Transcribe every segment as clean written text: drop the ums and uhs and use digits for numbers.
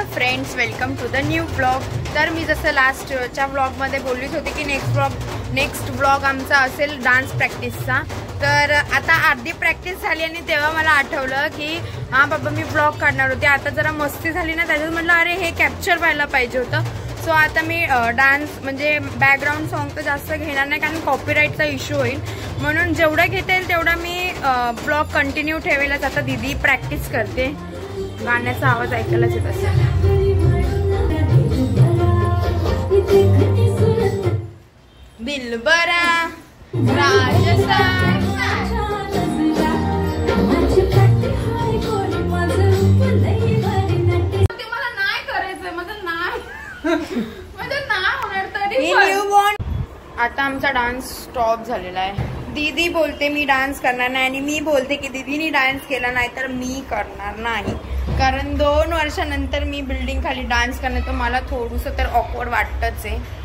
Hello friends, welcome to the new blog. तर मी जसं लास्टच्या ब्लॉगमध्ये बोललीच होते की नेक्स्ट ब्लॉग आमचा असेल डान्स प्रॅक्टिसचा। तर आता अर्धी प्रॅक्टिस झाली आणि तेव्हा मला आठवलं की हां बाबा मी ब्लॉग काढणार होते, आता जरा मस्ती झाली ना, त्याच्यात म्हटलं अरे हे कॅप्चर व्हायला पाहिजे होतं। सो आता मी डान्स म्हणजे बॅकग्राऊंड सॉन्ग तर जास्त घेणार नाही कारण कॉपीराईटचा इश्यू होईल, म्हणून जेवढं घेता येईल तेवढा मी ब्लॉग कंटिन्यू ठेवायलाच। आता दीदी प्रॅक्टिस करते, गाण्याचा आवाज ऐकायलाच येत असेल। दिलबरा राजस्थान मला नाही करायचंय, माझं नाही होणार तरी। आता आमचा डान्स स्टॉप झालेला आहे। दीदी बोलते मी डान्स करणार नाही आणि मी बोलते की दीदीनी डान्स केला नाही तर मी करणार नाही, कारण 2 वर्षानंतर मी बिल्डिंग खाली डान्स करणार तर मला थोडंसं तर ऑकवर्ड वाटतच आहे।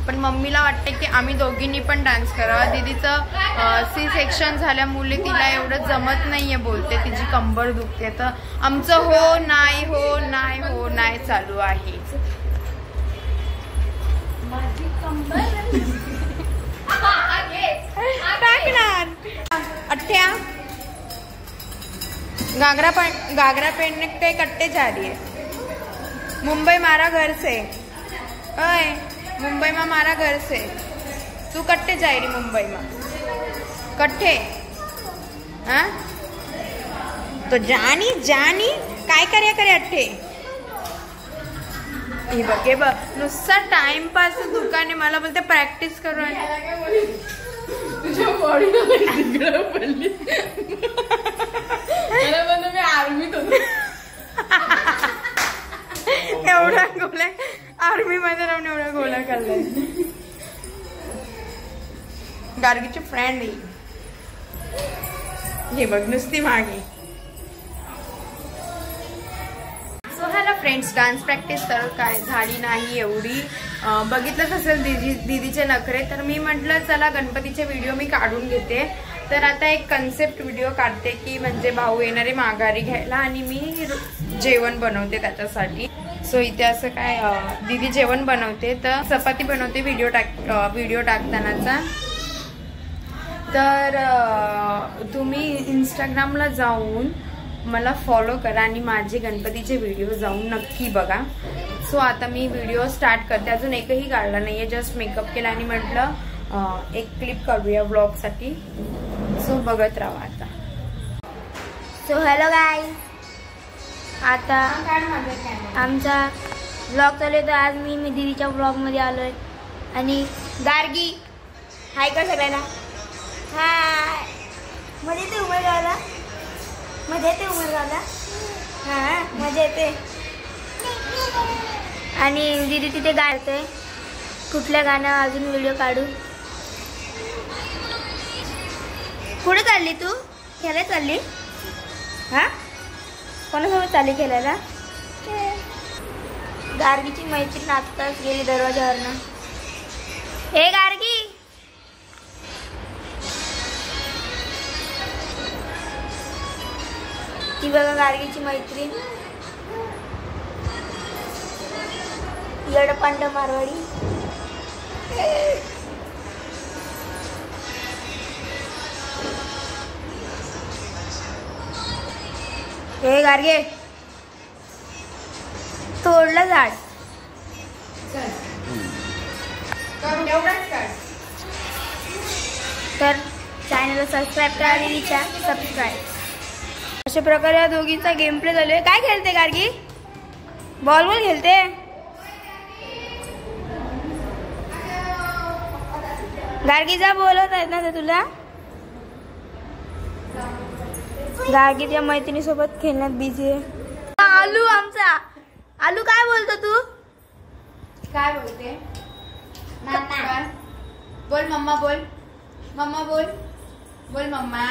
पण मम्मीला वाटते की आम्ही दोघींनी पण डान्स करावा। दीदीचं सी सेक्शन झाल्यामुळे तिला एवढं जमत नाहीये, बोलते तिची कंबर दुखते, तर आमचं हो नाही हो नाही हो नाही चालू आहे। माझी कंबर अठ्ठ्या घाघरा पहनने के कट्टे जा रही है। मुंबई मारा घर से, ओए मुंबई में मारा घर से, तू कट्टे जा रही मुंबई में कट्टे? हाँ तो जानी जानी काय करे अठ्ठे? हे बघ नुसता टाइमपास दुकाने मला बोलते प्रॅक्टिस करू तुझ्या बॉडीला पडली मी आर्मीत होतो। एवढा गोळ्या आर्मी मध्ये राहून एवढा गोळ्या खाल्लाय। गार्गीची फ्रेंड हे बघ नुसती मागे। So hello friends, dance practice तर काय झाली नाही एवढी, बघितलंच असेल दीदीचे नखरे, तर मी म्हटलं चला गणपतीचे व्हिडिओ मी काढून घेते। तर आता एक कन्सेप्ट व्हिडिओ काढते की म्हणजे भाऊ येणारे माघारी घ्यायला आणि मी जेवण बनवते त्याच्यासाठी। सो इथे असं काय दीदी जेवण बनवते, तर चपाती बनवते व्हिडिओ टाकतानाचा। तर तुम्ही इंस्टाग्रामला जाऊन मला फॉलो करा आणि माझे गणपतीचे व्हिडिओ जाऊन नक्की बघा। सो आता मी व्हिडिओ स्टार्ट करते, अजून एकही काढला नाहीये, जस्ट मेकअप केला आणि म्हटलं एक क्लिप काढूया व्लॉगसाठी। सो बघत राहा आता। सो हॅलो गाईज, आता आमचा व्लॉग चालू आहे, तर आज मी दीदीच्या व्लॉगमध्ये आलोय आणि गार्गी हाय कर सगळ्यांना, हाय। मजा येते उमेदवारला, मजा येते उमेदवारला, हां मजा येते। आणि दीदी तिथे गाते, कुठल्या गाण्यावर अजून व्हिडिओ काढू? कुठे चालली तू? खेळायला चालली? हां कोणासोबत चालली खेळायला? गार्गीची मैत्रीण आत्ताच गेली दरवाजावरनं। हे गार्गी, ती बघा गार्गीची मैत्रीण, येडपांड मारवाडी। हे गार्गे तोडलं झाड, तर चॅनलला सबस्क्राईब करा, दीदीच्या सबस्क्राईब। अशा प्रकारे या दोघींचा गेम प्ले चालू आहे। काय खेळते गार्गी? बॉल खेळते? गार्गीचा बोलत आहेत ना ते तुला? गार्गी त्या मैत्रिणीसोबत खेळण्यात बिझी आहे। आलू आमचा आलू, काय बोलतो तू? काय बोलते? बोल मम्मा, बोल मम्मा, बोल बोल मम्मा।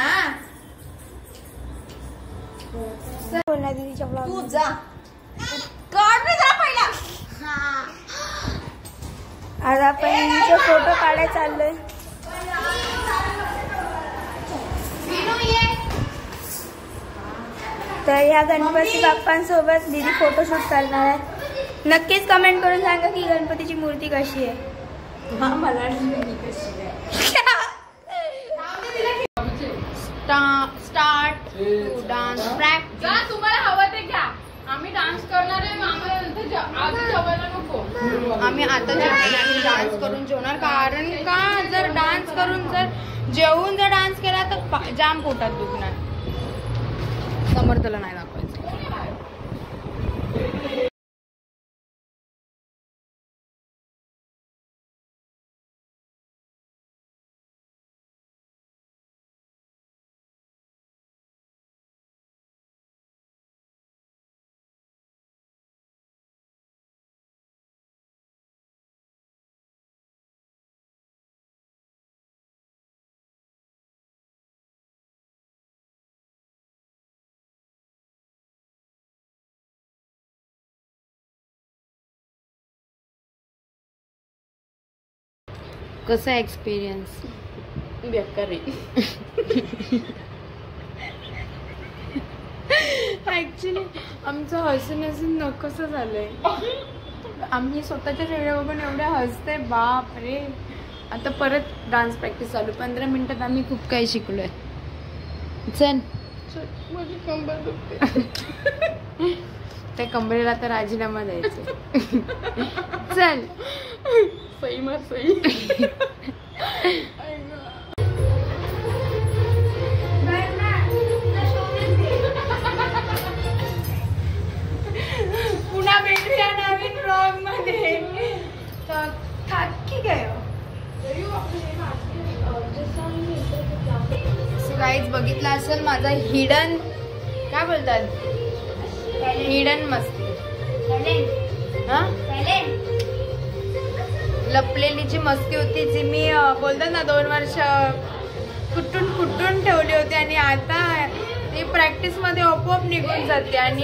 बोलणार दीदीच्या ब्लॉग तू जा काढ जा पहिला। आज आपण फोटो काढायला चाललोय। तर ह्या गणपती बाप्पांसोबत दीदी फोटोशूट करणार आहे. नक्कीच कमेंट करून सांगा की गणपतीची मूर्ती कशी आहे. मला स्टार्ट टू डान्स प्रॅक्टिस. तुम्हाला हवं ते घ्या. आम्ही डान्स करणार आहे. आधी जेवायला नको. आम्ही आता डान्स करून जेवणार. कारण का जर डान्स करून जर जेवून जर डान्स केला तर जाम पोटात दुखणार. समर्थला नाही दाखवायचं. कसा एक्सपिरियन्स? बेकार आहे. ऍक्च्युली आमचं हसून हसून नकोसं झालंय. आम्ही स्वतःच्या चेहऱ्यावर बघून एवढ्या हसते. बाप रे. आता परत डान्स प्रॅक्टिस चालू. 15 मिनिटात आम्ही खूप काही शिकलोय. चल माझी कंबर दुखते. त्या कंबरेला तर राजीनामा द्यायचं. चल सई मार सई. पुन्हा भेटूया नवीन ब्लॉग मध्ये. थाकी गयो. गाईज बघितला असेल माझा हिडन काय बोलतात हिडन मस्ती. लपलेली जी मस्ती होती जी मी बोलतात ना 2 वर्ष कुठून ठेवली होती आणि आता ती प्रॅक्टिस मध्ये आपोआप निघून जाते. आणि